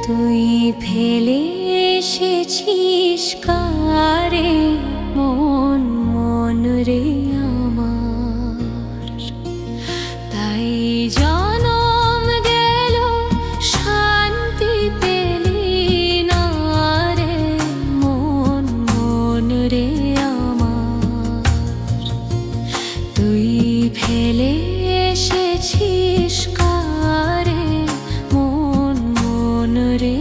তুই ফেলে এসেছিস কারে মন মন রে আমার, তাই জনম গেল শান্তি পেলি না রে মন মন রে আমার। তুই ফেলে এসেছিস কারে মন মন রে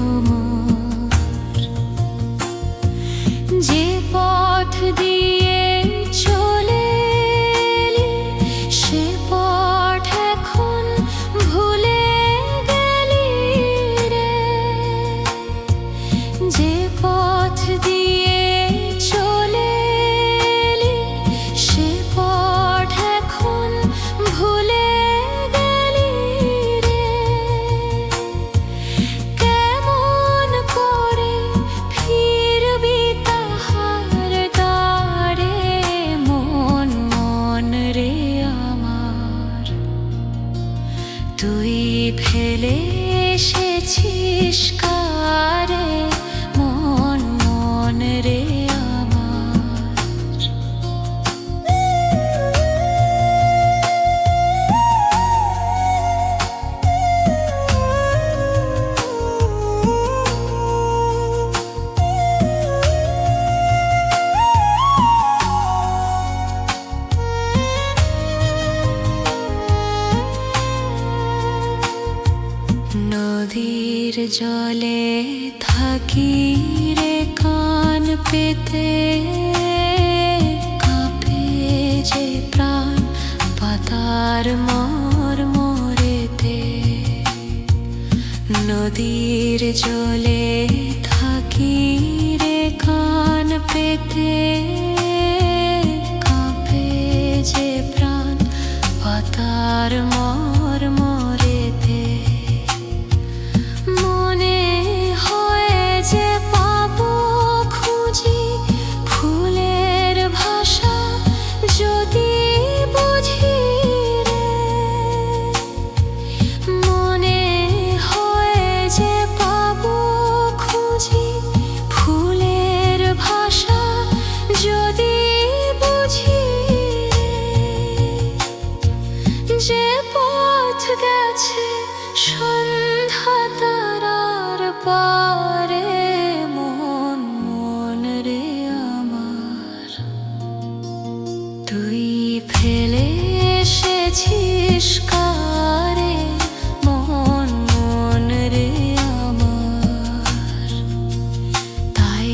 আমার, যে পথ দিয়ে চলে এলি সে পথ এখন ভুলে গেলি রে। যে পথ দিয়ে চলে এলি সে পথ এখন ভুলে গেলি রে। কেমন করে ফিরবি তাহার দ্বারে মন মন রে আমার। তুই ফেলে এসেছিস কারে মন মন রে আমার। নদীর জলে থাকি রে কান পেতে, কাঁপে যে প্রাণ পাতার মর মরেতে। নদীর জলে থাকি রে কান পেতে, কাঁপে যে প্রাণ পাতার মর মরেতে। মনে হয় যে পাবো খুঁজি ফুলের ভাষা যদি বুঝি রে। মনে হয় যে পাবো খুঁজি ফুলের ভাষা যদি বুঝি রে। যে পথ গেছে সন্ধ্যা তারার পারে মন মন রে আমার। তুই ফেলে এসেছিস কারে মন মন রে আমার, তাই